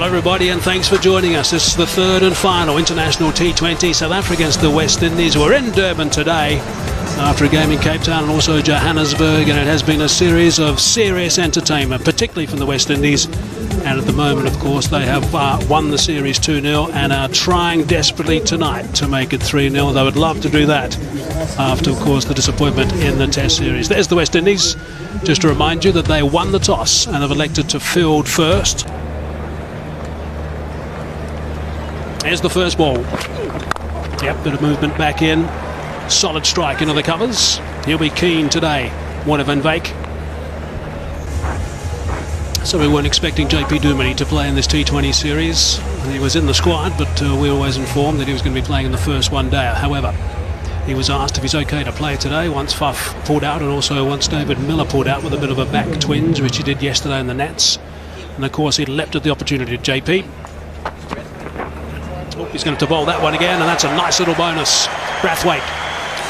everybody, and thanks for joining us. This is the third and final international T20 South Africa against the West Indies. We're in Durban today after a game in Cape Town and also Johannesburg, and it has been a series of serious entertainment, particularly from the West Indies. And at the moment, of course, they have won the series 2-0 and are trying desperately tonight to make it 3-0. They would love to do that after, of course, the disappointment in the Test series. There's the West Indies. Just to remind you that they won the toss and have elected to field first. Here's the first ball. Yep, bit of movement back in. Solid strike into the covers. He'll be keen today, Warner van Wyk. So we weren't expecting JP Duminy to play in this T20 series. He was in the squad, but we were always informed that he was going to be playing in the first one day. However, he was asked if he's okay to play today once Faf pulled out, and also once David Miller pulled out with a bit of a back twinge, which he did yesterday in the nets. And of course, he leapt at the opportunity to JP. Oh, he's going to bowl that one again, and that's a nice little bonus. Brathwaite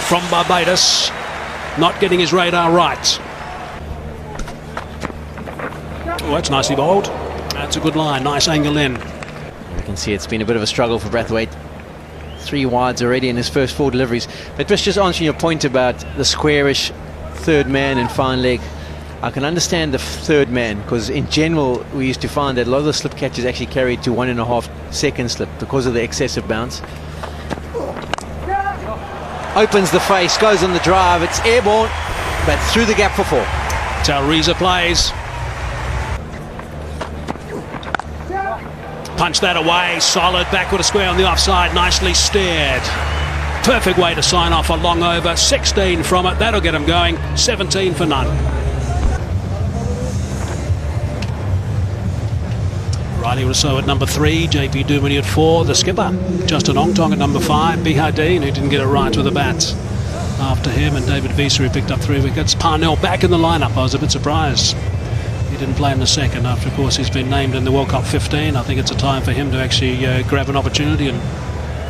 from Barbados, not getting his radar right. Oh, that's nicely bowled. That's a good line, nice angle in. You can see it's been a bit of a struggle for Brathwaite. 3 wides already in his first 4 deliveries. But just answering your point about the squarish third man and fine leg, I can understand the third man, because in general we used to find that a lot of the slip catches actually carried to 1.5 second slip because of the excessive bounce. Opens the face, goes on the drive, it's airborne, but through the gap for 4. Talriza plays. Punch that away, solid, backward a square on the offside, nicely steered. Perfect way to sign off a long over, 16 from it, that'll get him going, 17 for none. Riley Rousseau at number 3, JP Duminy at 4, the skipper, Justin Ongtong at number 5, Bihar Dean, who didn't get it right with the bat after him, and David Visa, who picked up 3 wickets. Parnell back in the lineup, I was a bit surprised. He didn't play in the second after, of course, he's been named in the World Cup 15. I think it's a time for him to actually grab an opportunity and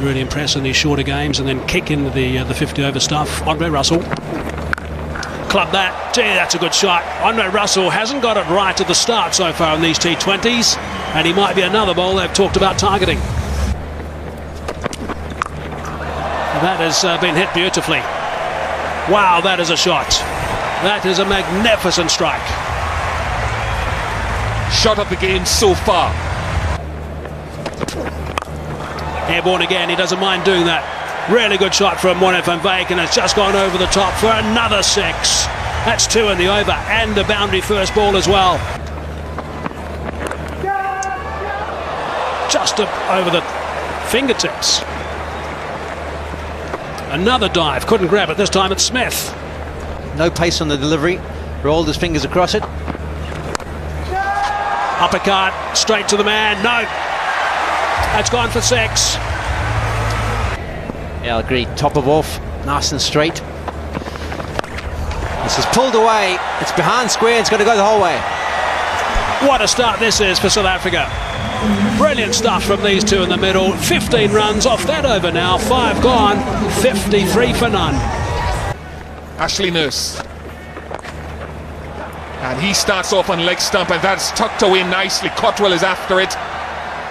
really impress in these shorter games and then kick into the 50-over stuff. Andre Russell. Club that. Gee, that's a good shot. Andre Russell hasn't got it right at the start so far in these T20s, and he might be another ball they've talked about targeting. That has been hit beautifully. Wow, that is a shot. That is a magnificent strike. Shot of the game so far. Airborne again, he doesn't mind doing that. Really good shot from Warner van Wyk, and it's just gone over the top for another 6. That's 2 in the over, and the boundary first ball as well. Just over the fingertips. Another dive, couldn't grab it, this time it's Smith. No pace on the delivery, rolled his fingers across it. Uppercut, straight to the man, no. That's gone for 6. Yeah, I'll agree, top of off, nice and straight. This is pulled away, it's behind square, it's got to go the whole way. What a start this is for South Africa. Brilliant stuff from these two in the middle. 15 runs off that over now, 5 gone, 53 for none. Ashley Nurse. And he starts off on leg stump, and that's tucked away nicely. Cotwell is after it,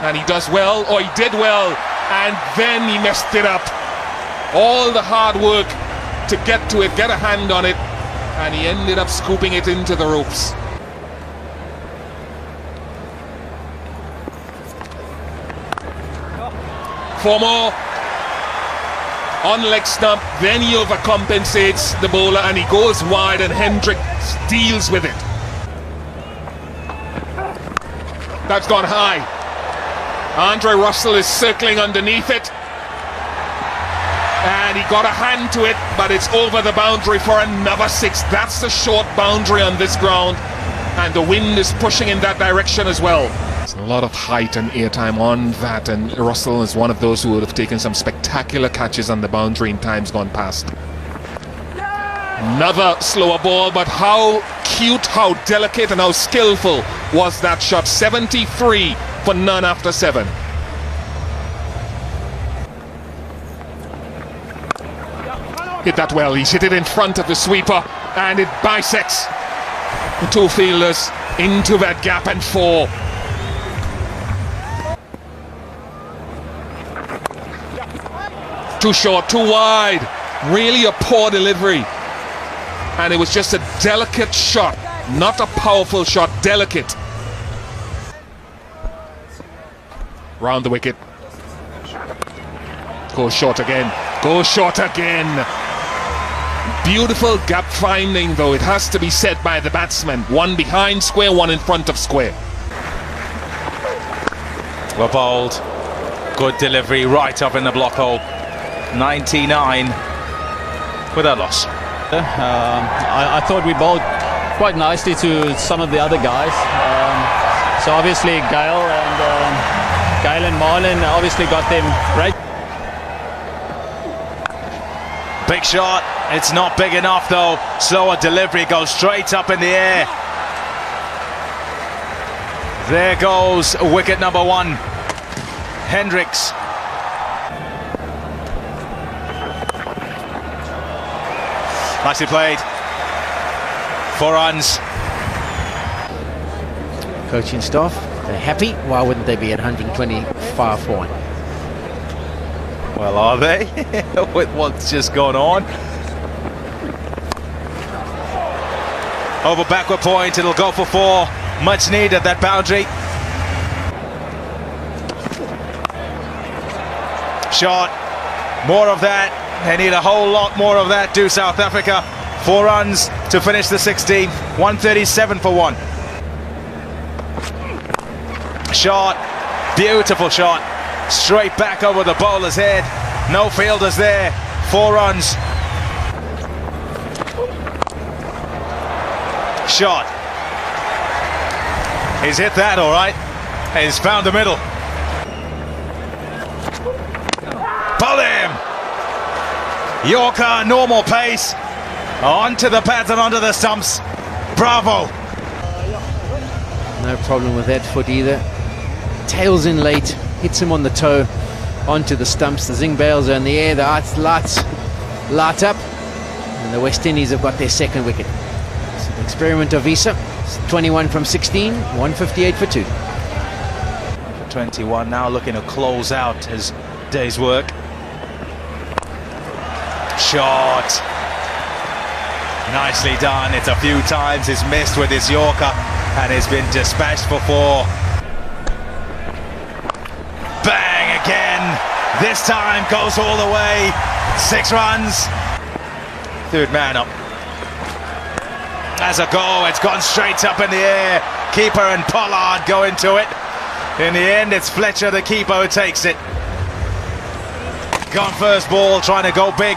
and he does well, or he did well, and then he messed it up. All the hard work to get to it, get a hand on it, and he ended up scooping it into the ropes. For more on leg stump, then he overcompensates the bowler and he goes wide, and Hendrick deals with it. That's gone high. Andre Russell is circling underneath it, and he got a hand to it, but it's over the boundary for another 6. That's the short boundary on this ground, and the wind is pushing in that direction as well. There's a lot of height and airtime on that, and Russell is one of those who would have taken some spectacular catches on the boundary in times gone past. Another slower ball, but how cute, how delicate and how skillful was that shot. 73 for none after 7. Hit that well, he's hit it in front of the sweeper, and it bisects the 2 fielders into that gap and 4. Too short, too wide. Really a poor delivery. And it was just a delicate shot, not a powerful shot, delicate. Round the wicket. Goes short again. Goes short again. Beautiful gap finding, though, it has to be said, by the batsman. One behind square, one in front of square. Well bowled. Good delivery right up in the block hole. 99 without loss. I thought we bowled quite nicely to some of the other guys. So obviously Gale and Marlin obviously got them great. Big shot. It's not big enough though. Slower delivery, goes straight up in the air. There goes wicket number 1. Hendricks. Nicely played. 4 runs. Coaching staff, they're happy. Why wouldn't they be at 125 for 1? Well, are they? With what's just gone on? Over backward point, it'll go for 4. Much needed, that boundary. Shot. More of that. They need a whole lot more of that, do South Africa. 4 runs to finish the 16th. 137 for 1. Shot. Beautiful shot. Straight back over the bowler's head. No fielders there. 4 runs. Shot. He's hit that all right. He's found the middle. Pull him. Yorker, normal pace. Onto the pads and onto the stumps. Bravo. No problem with that foot either. Tails in late, hits him on the toe, onto the stumps. The Zing Bales are in the air, the lights light up, and the West Indies have got their 2nd wicket. So the experiment of Visa, 21 from 16, 158 for 2. 21 now looking to close out his day's work. Shot. Nicely done. It's a few times he's missed with his Yorker and he's been dispatched for 4. Bang again. This time goes all the way. 6 runs. 3rd man up. As a go, it's gone straight up in the air. Keeper and Pollard go into it. In the end, it's Fletcher, the keeper, who takes it. Gone first ball, trying to go big.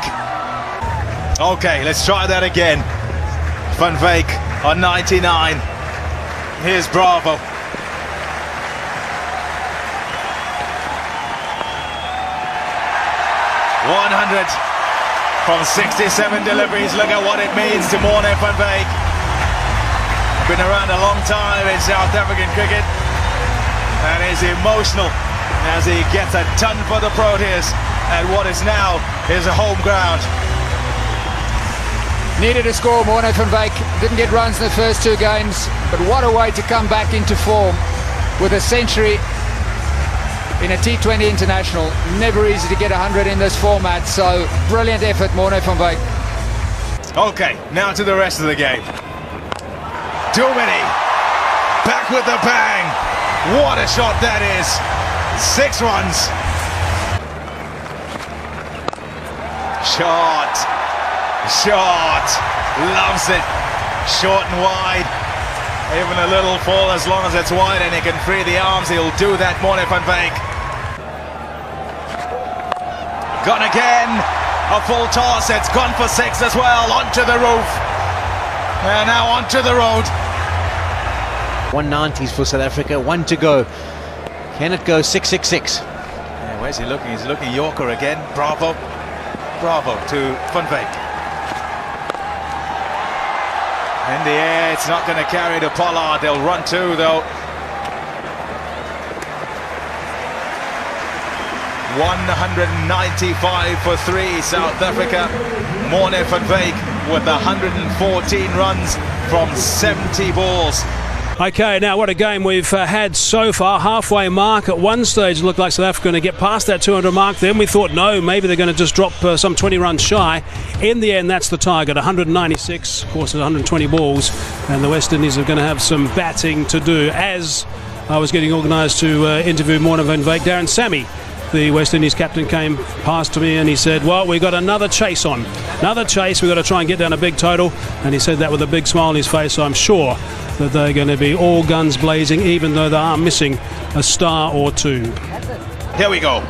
Okay, let's try that again. Van Veek on 99. Here's Bravo. 100 from 67 deliveries. Look at what it means to Morne van Veek. Been around a long time in South African cricket and is emotional as he gets a ton for the Proteas at what is now his home ground. Needed a score, Morne van Veek. Didn't get runs in the first 2 games, but what a way to come back into form with a century in a T20 international. Never easy to get 100 in this format, so brilliant effort, Morne van Veek. Okay, now to the rest of the game. Dumini, back with the bang. What a shot that is. 6 runs. Shot. Loves it. Short and wide. Even a little fall as long as it's wide and he can free the arms. He'll do that, Morne van Veek. Gone again. A full toss. It's gone for 6 as well. Onto the roof. And now onto the road. 190s for South Africa, 1 to go. Can it go 666? Yeah, where's he looking? He's looking Yorker again. Bravo to Van Veek. In the air, it's not going to carry to Pollard. They'll run 2 though. 195 for 3 South Africa. Morne van Veek with 114 runs from 70 balls. Okay, now what a game we've had so far. Halfway mark. At one stage it looked like South Africa were going to get past that 200 mark. Then we thought, no, maybe they're going to just drop some 20 runs shy. In the end, that's the target, 196. Of course, it's 120 balls. And the West Indies are going to have some batting to do. As I was getting organised to interview Morne van Wyk, Darren Sammy, the West Indies captain, came past to me and he said, well, we got another chase on. Another chase. We've got to try and get down a big total. And he said that with a big smile on his face. So I'm sure that they're going to be all guns blazing, even though they are missing a star or two. Here we go.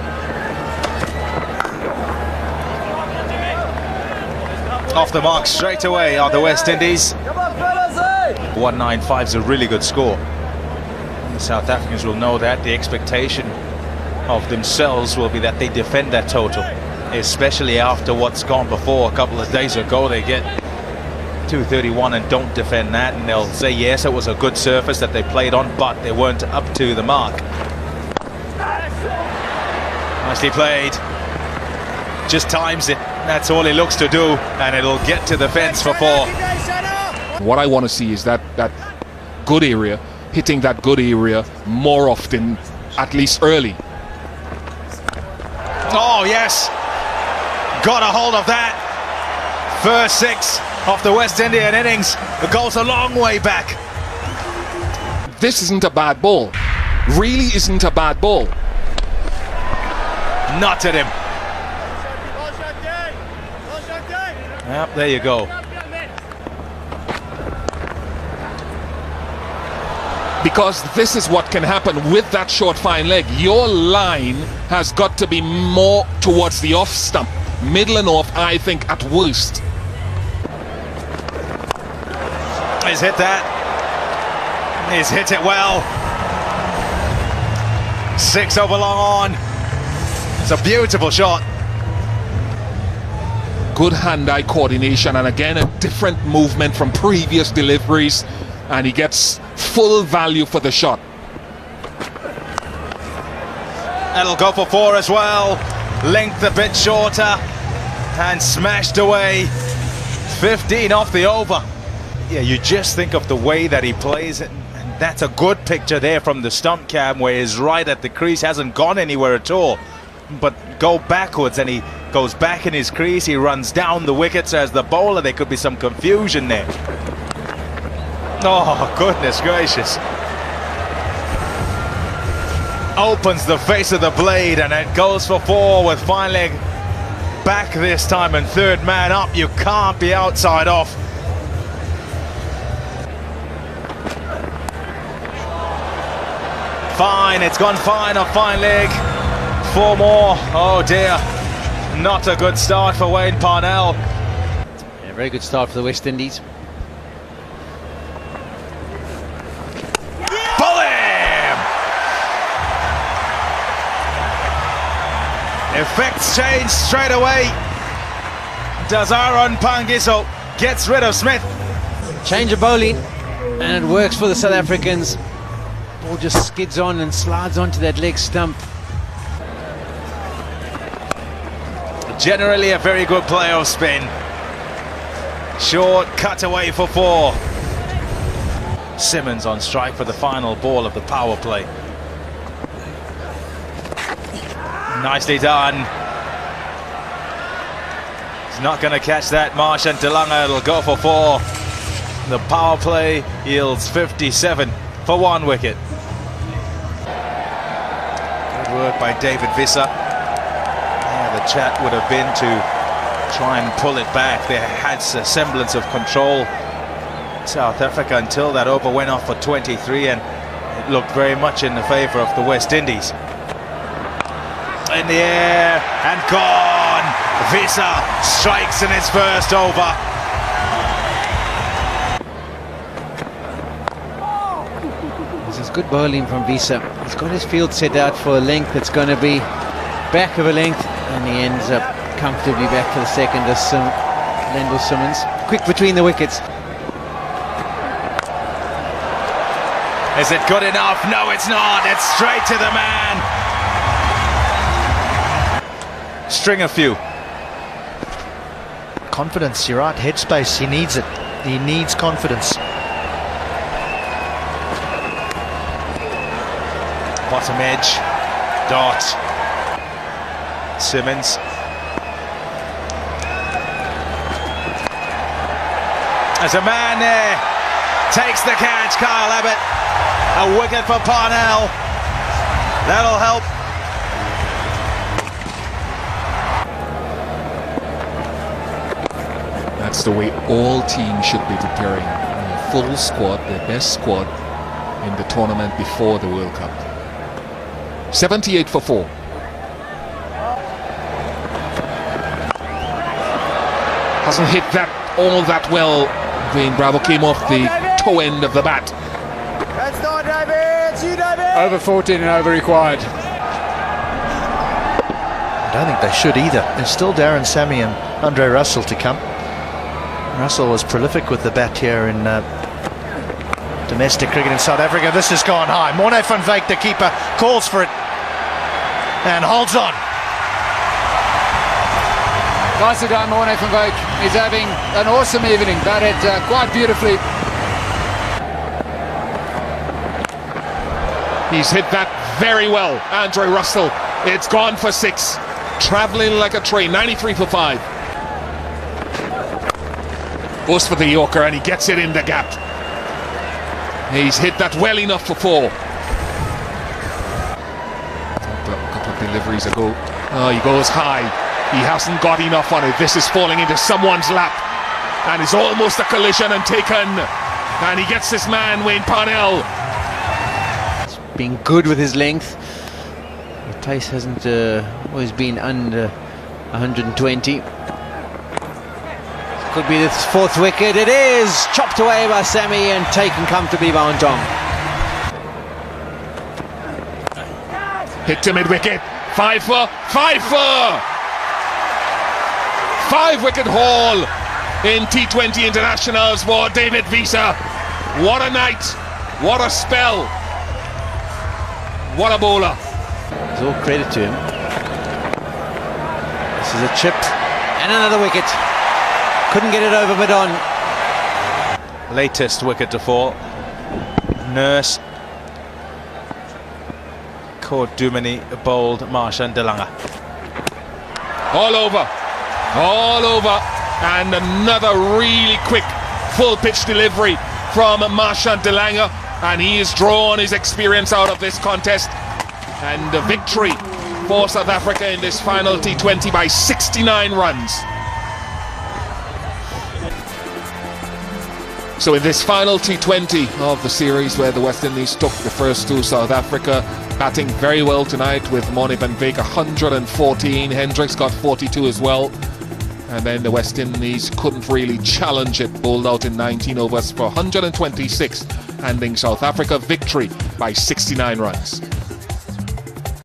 Off the mark straight away are the West Indies. 195 is a really good score. The South Africans will know that. The expectation of themselves will be that they defend that total, especially after what's gone before. A couple of days ago they get 231 and don't defend that, and they'll say yes, it was a good surface that they played on, but they weren't up to the mark. Nicely played. Just times it. That's all he looks to do, and it'll get to the fence for 4. What I want to see is that good area, hitting that good area more often, at least early. Oh yes, got a hold of that. First 6 of the West Indian innings. It goes a long way back. This isn't a bad ball. Really isn't a bad ball. Not at him. Yep, there you go. Because this is what can happen with that short fine leg. Your line has got to be more towards the off stump. Middle and off, I think, at worst. He's hit that. He's hit it well. 6 over long on. It's a beautiful shot. Good hand-eye coordination, and again a different movement from previous deliveries, and he gets full value for the shot. That'll go for 4 as well. Length a bit shorter and smashed away. 15 off the over. Yeah, you just think of the way that he plays it, and that's a good picture there from the stump cam, where he's right at the crease, hasn't gone anywhere at all, but go backwards, and he goes back in his crease. He runs down the wickets as the bowler. There could be some confusion there. Oh, goodness gracious. Opens the face of the blade, and it goes for 4 with fine leg back this time and third man up. You can't be outside off. Fine, it's gone fine off fine leg. 4 more. Oh dear. Not a good start for Wayne Parnell. Yeah, very good start for the West Indies. Pull him! Effects change straight away. Does Aaron Pangiso gets rid of Smith. Change of bowling, and it works for the South Africans. Ball just skids on and slides onto that leg stump. Generally a very good play of spin. Short cut away for 4. Simmons on strike for the final ball of the power play. Nicely done. He's not going to catch that, Marsh and Delanga. It'll go for 4. The power play yields 57 for 1 wicket. Good work by David Visser. The chat would have been to try and pull it back. They had a semblance of control, South Africa, until that over went off for 23, and it looked very much in the favour of the West Indies. In the air and gone. Visser strikes in his first over. This is good bowling from Visser. He's got his field set out for a length that's going to be back of a length, and he ends up comfortably back to the second as Lendl Simmons. Quick between the wickets. Is it good enough? No, it's not. It's straight to the man. String a few. Confidence, you're right, headspace, he needs it. He needs confidence. bottom edge. Dot. Simmons. There's a man there. Takes the catch, Kyle Abbott. A wicket for Parnell. That'll help. That's the way all teams should be preparing. A full squad, their best squad in the tournament before the World Cup. 78 for 4. Hasn't hit that all that well. Wayne Bravo came off the toe end of the bat. That's not David. You, David. Over 14 and over required. I don't think they should either. There's still Darren Sammy and Andre Russell to come. Russell was prolific with the bat here in domestic cricket in South Africa. This has gone high. Morne van Wyk, the keeper, calls for it and holds on. Nicely done, Morne van Wyk. He's having an awesome evening, batted quite beautifully. He's hit that very well, Andre Russell. It's gone for 6. Travelling like a train, 93 for 5. Goes for the Yorker and he gets it in the gap. He's hit that well enough for 4. A couple of deliveries ago. Oh, he goes high. He hasn't got enough on it. This is falling into someone's lap. And it's almost a collision and taken. And he gets this man, Wayne Parnell. Being good with his length. The pace hasn't always been under 120. Could be the 4th wicket. It is chopped away by Sammy and taken comfortably by Ontong. Hit to mid-wicket. 5 for 5 for 5-wicket haul in T20 internationals for David Wiese. What a night, what a spell, what a bowler. It's all credit to him. This is a chip and another wicket. Couldn't get it over mid-on. Latest wicket to fall. Nurse. Cord Dumini bowled Marshan de Lange. All over, and another really quick full pitch delivery from Marshan de Lange, and he has drawn his experience out of this contest, and a victory for South Africa in this final T20 by 69 runs. So in this final T20 of the series, where the West Indies took the first 2, South Africa batting very well tonight with Morne van Wyk 114, Hendricks got 42 as well, and then the West Indies couldn't really challenge it, bowled out in 19 overs for 126, handing South Africa victory by 69 runs.